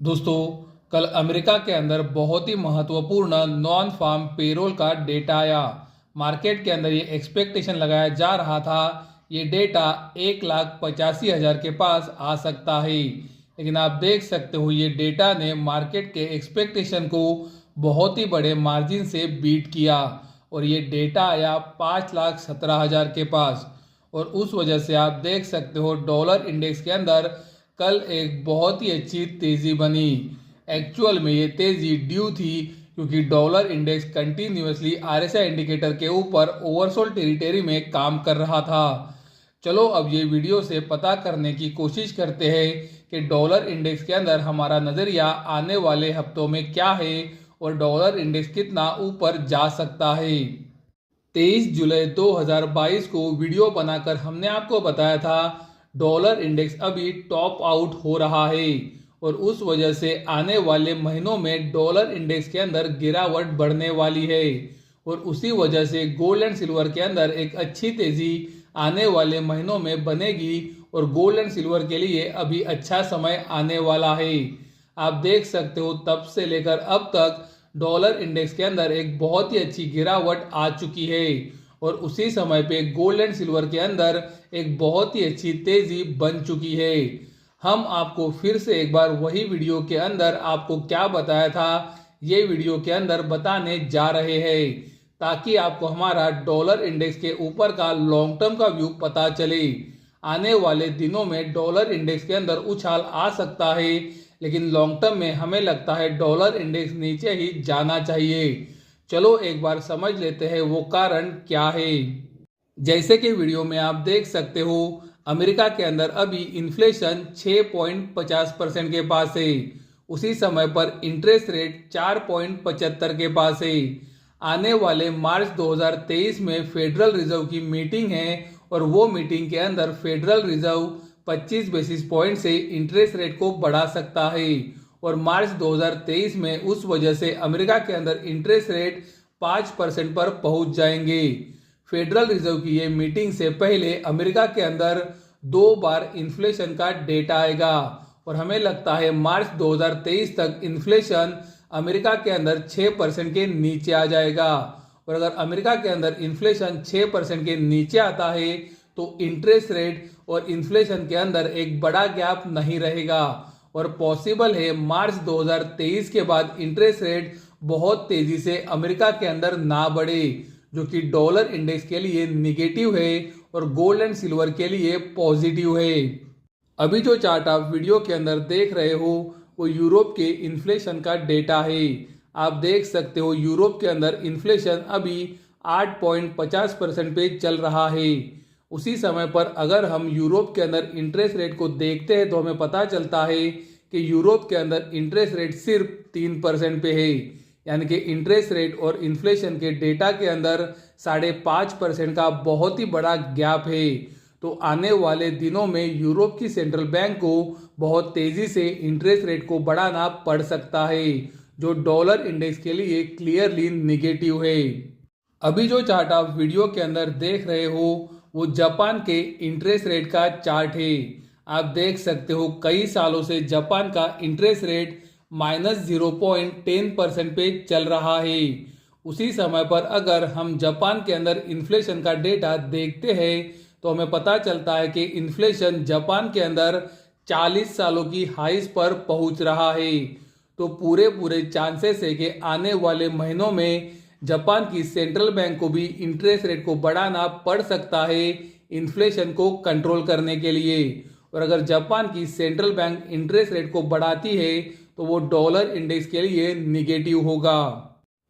दोस्तों, कल अमेरिका के अंदर बहुत ही महत्वपूर्ण नॉन फार्म पेरोल का डेटा आया। मार्केट के अंदर ये एक्सपेक्टेशन लगाया जा रहा था ये डेटा 1,85,000 के पास आ सकता है, लेकिन आप देख सकते हो ये डेटा ने मार्केट के एक्सपेक्टेशन को बहुत ही बड़े मार्जिन से बीट किया और ये डेटा आया 5,17,000 के पास। और उस वजह से आप देख सकते हो डॉलर इंडेक्स के अंदर कल एक बहुत ही अच्छी तेज़ी बनी। एक्चुअल में ये तेज़ी ड्यू थी क्योंकि dollar index continuously RSI indicator के ऊपर ओवरसोल्ड टेरिटरी में काम कर रहा था। चलो अब ये वीडियो से पता करने की कोशिश करते हैं कि डॉलर इंडेक्स के अंदर हमारा नज़रिया आने वाले हफ्तों में क्या है और डॉलर इंडेक्स कितना ऊपर जा सकता है। 23 जुलाई 2022 को वीडियो बनाकर हमने आपको बताया था डॉलर इंडेक्स अभी टॉप आउट हो रहा है और उस वजह से आने वाले महीनों में डॉलर इंडेक्स के अंदर गिरावट बढ़ने वाली है और उसी वजह से गोल्ड एंड सिल्वर के अंदर एक अच्छी तेजी आने वाले महीनों में बनेगी और गोल्ड एंड सिल्वर के लिए अभी अच्छा समय आने वाला है। आप देख सकते हो तब से लेकर अब तक डॉलर इंडेक्स के अंदर एक बहुत ही अच्छी गिरावट आ चुकी है और उसी समय पे गोल्ड एंड सिल्वर के अंदर एक बहुत ही अच्छी तेजी बन चुकी है। हम आपको फिर से एक बार वही वीडियो के अंदर आपको क्या बताया था ये वीडियो के अंदर बताने जा रहे हैं ताकि आपको हमारा डॉलर इंडेक्स के ऊपर का लॉन्ग टर्म का व्यू पता चले। आने वाले दिनों में डॉलर इंडेक्स के अंदर उछाल आ सकता है, लेकिन लॉन्ग टर्म में हमें लगता है डॉलर इंडेक्स नीचे ही जाना चाहिए। चलो एक बार समझ लेते हैं वो कारण क्या है। जैसे कि वीडियो में आप देख सकते हो अमेरिका के अंदर अभी इन्फ्लेशन 6.50% के पास है। उसी समय पर इंटरेस्ट रेट 4.75 के पास है। आने वाले मार्च 2023 में फेडरल रिजर्व की मीटिंग है और वो मीटिंग के अंदर फेडरल रिजर्व 25 बेसिस पॉइंट से इंटरेस्ट रेट को बढ़ा सकता है और मार्च 2023 में उस वजह से अमेरिका के अंदर इंटरेस्ट रेट 5% पर पहुंच जाएंगे। फेडरल रिजर्व की ये मीटिंग से पहले अमेरिका के अंदर 2 बार इन्फ्लेशन का डेटा आएगा और हमें लगता है मार्च 2023 तक इन्फ्लेशन अमेरिका के अंदर 6% के नीचे आ जाएगा और अगर अमेरिका के अंदर इन्फ्लेशन 6% के नीचे आता है तो इंटरेस्ट रेट और इन्फ्लेशन के अंदर एक बड़ा गैप नहीं रहेगा और पॉसिबल है मार्च 2023 के बाद इंटरेस्ट रेट बहुत तेजी से अमेरिका के अंदर ना बढ़े, जो कि डॉलर इंडेक्स के लिए निगेटिव है और गोल्ड एंड सिल्वर के लिए पॉजिटिव है। अभी जो चार्ट आप वीडियो के अंदर देख रहे हो वो यूरोप के इन्फ्लेशन का डेटा है। आप देख सकते हो यूरोप के अंदर इन्फ्लेशन अभी 8.50% पे चल रहा है। उसी समय पर अगर हम यूरोप के अंदर इंटरेस्ट रेट को देखते हैं तो हमें पता चलता है कि यूरोप के अंदर इंटरेस्ट रेट सिर्फ 3% पे है, यानी कि इंटरेस्ट रेट और इन्फ्लेशन के डेटा के अंदर 5.5% का बहुत ही बड़ा गैप है। तो आने वाले दिनों में यूरोप की सेंट्रल बैंक को बहुत तेजी से इंटरेस्ट रेट को बढ़ाना पड़ सकता है, जो डॉलर इंडेक्स के लिए क्लियरली निगेटिव है। अभी जो चार्ट आप वीडियो के अंदर देख रहे हो वो जापान के इंटरेस्ट रेट का चार्ट है। आप देख सकते हो कई सालों से जापान का इंटरेस्ट रेट -0.10% पे चल रहा है। उसी समय पर अगर हम जापान के अंदर इन्फ्लेशन का डेटा देखते हैं तो हमें पता चलता है कि इन्फ्लेशन जापान के अंदर 40 सालों की हाईस पर पहुंच रहा है। तो पूरे चांसेस है कि आने वाले महीनों में जापान की सेंट्रल बैंक को भी इंटरेस्ट रेट को बढ़ाना पड़ सकता है इन्फ्लेशन को कंट्रोल करने के लिए। और अगर जापान की सेंट्रल बैंक इंटरेस्ट रेट को बढ़ाती है तो वो डॉलर इंडेक्स के लिए निगेटिव होगा।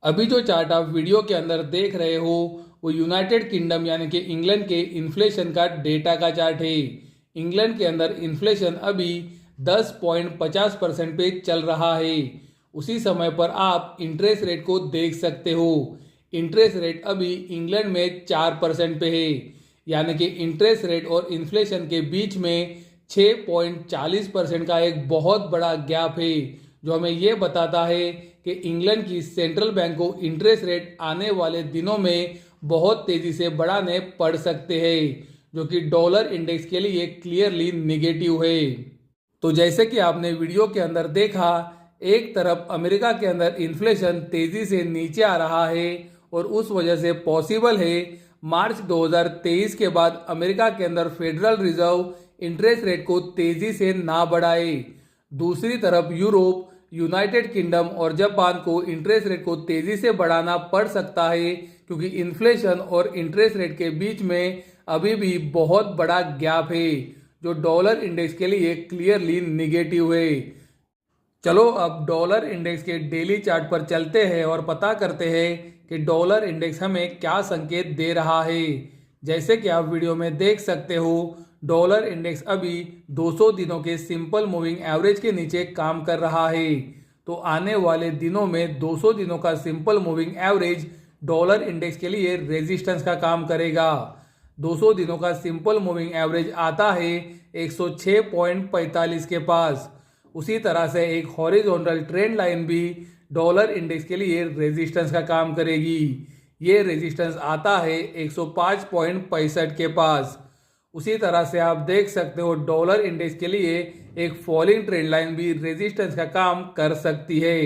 अभी जो चार्ट आप वीडियो के अंदर देख रहे हो वो यूनाइटेड किंगडम यानी कि इंग्लैंड के इन्फ्लेशन का डेटा का चार्ट है। इंग्लैंड के अंदर इन्फ्लेशन अभी 10.50% पे चल रहा है। उसी समय पर आप इंटरेस्ट रेट को देख सकते हो। इंटरेस्ट रेट अभी इंग्लैंड में 4% पे है, यानी कि इंटरेस्ट रेट और इन्फ्लेशन के बीच में 6.40% का एक बहुत बड़ा गैप है, जो हमें ये बताता है कि इंग्लैंड की सेंट्रल बैंक को इंटरेस्ट रेट आने वाले दिनों में बहुत तेजी से बढ़ाने पड़ सकते हैं, जो कि डॉलर इंडेक्स के लिए क्लियरली निगेटिव है। तो जैसे कि आपने वीडियो के अंदर देखा, एक तरफ अमेरिका के अंदर इन्फ्लेशन तेजी से नीचे आ रहा है और उस वजह से पॉसिबल है मार्च 2023 के बाद अमेरिका के अंदर फेडरल रिजर्व इंटरेस्ट रेट को तेजी से ना बढ़ाए। दूसरी तरफ यूरोप, यूनाइटेड किंगडम और जापान को इंटरेस्ट रेट को तेजी से बढ़ाना पड़ सकता है, क्योंकि इन्फ्लेशन और इंटरेस्ट रेट के बीच में अभी भी बहुत बड़ा गैप है, जो डॉलर इंडेक्स के लिए क्लियरली निगेटिव है। चलो अब डॉलर इंडेक्स के डेली चार्ट पर चलते हैं और पता करते हैं कि डॉलर इंडेक्स हमें क्या संकेत दे रहा है। जैसे कि आप वीडियो में देख सकते हो, डॉलर इंडेक्स अभी 200 दिनों के सिंपल मूविंग एवरेज के नीचे काम कर रहा है। तो आने वाले दिनों में 200 दिनों का simple moving average dollar index के लिए रेजिस्टेंस का काम करेगा। 200 दिनों का सिंपल मूविंग एवरेज आता है 106.45 के पास। उसी तरह से एक हॉरिजॉन्टल ट्रेंड लाइन भी डॉलर इंडेक्स के लिए रेजिस्टेंस का काम करेगी। ये रेजिस्टेंस आता है 105.65 के पास। उसी तरह से आप देख सकते हो डॉलर इंडेक्स के लिए एक फॉलिंग ट्रेंड लाइन भी रेजिस्टेंस का काम कर सकती है।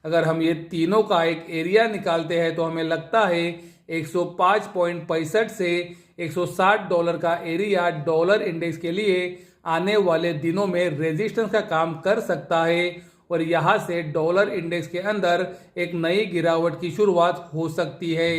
अगर हम ये तीनों का एक एरिया निकालते हैं तो हमें लगता है 105.65 से 160 डॉलर का एरिया डॉलर इंडेक्स के लिए आने वाले दिनों में रेजिस्टेंस का काम कर सकता है और यहाँ से डॉलर इंडेक्स के अंदर एक नई गिरावट की शुरुआत हो सकती है।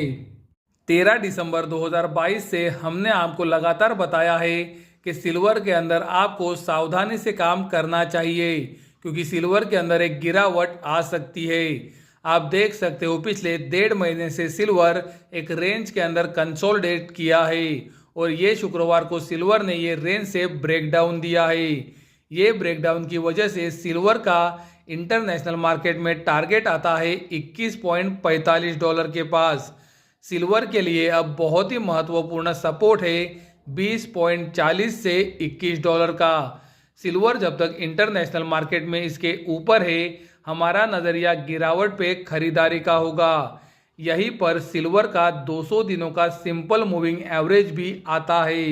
13 दिसंबर 2022 से हमने आपको लगातार बताया है कि सिल्वर के अंदर आपको सावधानी से काम करना चाहिए, क्योंकि सिल्वर के अंदर एक गिरावट आ सकती है। आप देख सकते हो पिछले 1.5 महीने से सिल्वर एक रेंज के अंदर कंसोलिडेट किया है और ये शुक्रवार को सिल्वर ने ये रेंज से ब्रेकडाउन दिया है। ये ब्रेकडाउन की वजह से सिल्वर का इंटरनेशनल मार्केट में टारगेट आता है 21.45 डॉलर के पास। सिल्वर के लिए अब बहुत ही महत्वपूर्ण सपोर्ट है 20.40 से 21 डॉलर का। सिल्वर जब तक इंटरनेशनल मार्केट में इसके ऊपर है, हमारा नज़रिया गिरावट पे खरीदारी का होगा। यहीं पर सिल्वर का 200 दिनों का सिंपल मूविंग एवरेज भी आता है।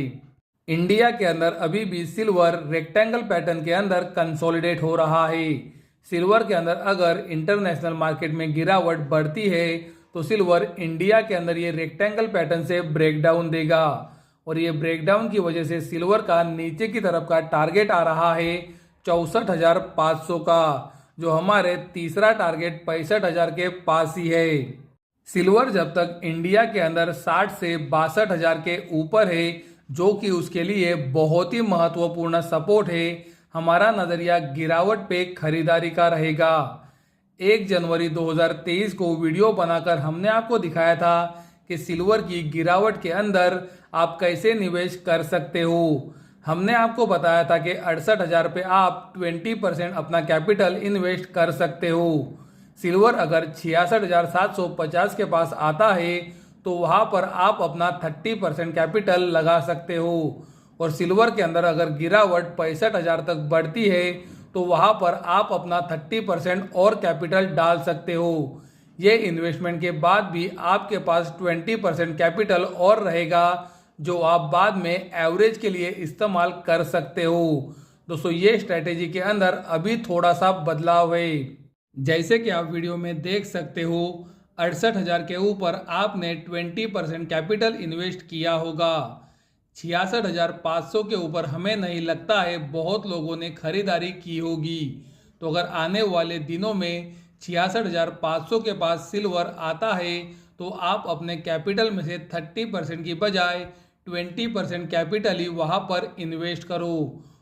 इंडिया के अंदर अभी भी सिल्वर रेक्टेंगल पैटर्न के अंदर कंसोलिडेट हो रहा है। सिल्वर के अंदर अगर इंटरनेशनल मार्केट में गिरावट बढ़ती है तो सिल्वर इंडिया के अंदर ये रेक्टेंगल पैटर्न से ब्रेकडाउन देगा और ये ब्रेकडाउन की वजह से सिल्वर का नीचे की तरफ का टारगेट आ रहा है 64,500 का, जो हमारे तीसरा टारगेट 65,000 के पास ही है। सिल्वर जब तक इंडिया के अंदर 60 से 62,000 के ऊपर है, जो कि उसके लिए बहुत ही महत्वपूर्ण सपोर्ट है, हमारा नज़रिया गिरावट पे खरीदारी का रहेगा। 1 जनवरी 2023 को वीडियो बनाकर हमने आपको दिखाया था कि सिल्वर की गिरावट के अंदर आप कैसे निवेश कर सकते हो। हमने आपको बताया था कि 68,000 पे आप 20% अपना कैपिटल इन्वेस्ट कर सकते हो। सिल्वर अगर 66,750 के पास आता है तो वहाँ पर आप अपना 30% कैपिटल लगा सकते हो और सिल्वर के अंदर अगर गिरावट 65,000 तक बढ़ती है तो वहाँ पर आप अपना 30% और कैपिटल डाल सकते हो। ये इन्वेस्टमेंट के बाद भी आपके पास 20% कैपिटल और रहेगा, जो आप बाद में एवरेज के लिए इस्तेमाल कर सकते हो। दोस्तों ये स्ट्रैटेजी के अंदर अभी थोड़ा सा बदलाव है। जैसे कि आप वीडियो में देख सकते हो 68,000 के ऊपर आपने 20% कैपिटल इन्वेस्ट किया होगा। 66,500 के ऊपर हमें नहीं लगता है बहुत लोगों ने खरीदारी की होगी। तो अगर आने वाले दिनों में 66,500 के पास सिल्वर आता है तो आप अपने कैपिटल में से 30% की बजाय 20% कैपिटल ही वहाँ पर इन्वेस्ट करो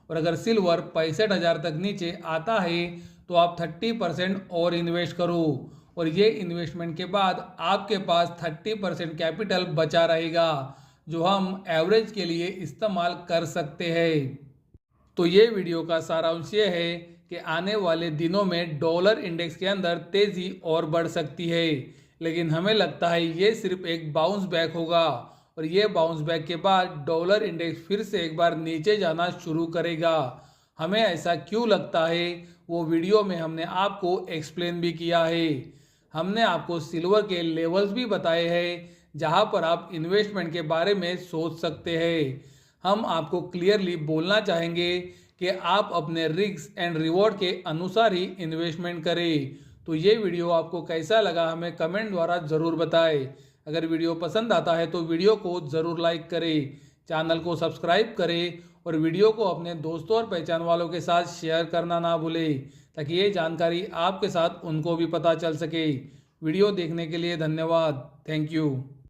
और अगर सिल्वर 65,000 तक नीचे आता है तो आप 30% और इन्वेस्ट करो और ये इन्वेस्टमेंट के बाद आपके पास 30% कैपिटल बचा रहेगा, जो हम एवरेज के लिए इस्तेमाल कर सकते हैं। तो ये वीडियो का सारांश ये है कि आने वाले दिनों में डॉलर इंडेक्स के अंदर तेज़ी और बढ़ सकती है, लेकिन हमें लगता है ये सिर्फ एक बाउंस बैक होगा और ये बाउंस बैक के बाद डॉलर इंडेक्स फिर से एक बार नीचे जाना शुरू करेगा। हमें ऐसा क्यों लगता है वो वीडियो में हमने आपको एक्सप्लेन भी किया है। हमने आपको सिल्वर के लेवल्स भी बताए हैं जहां पर आप इन्वेस्टमेंट के बारे में सोच सकते हैं। हम आपको क्लियरली बोलना चाहेंगे कि आप अपने रिस्क एंड रिवॉर्ड के अनुसार ही इन्वेस्टमेंट करें। तो ये वीडियो आपको कैसा लगा हमें कमेंट द्वारा ज़रूर बताएं। अगर वीडियो पसंद आता है तो वीडियो को ज़रूर लाइक करें, चैनल को सब्सक्राइब करें और वीडियो को अपने दोस्तों और पहचान वालों के साथ शेयर करना ना भूलें, ताकि ये जानकारी आपके साथ उनको भी पता चल सके। वीडियो देखने के लिए धन्यवाद। Thank you.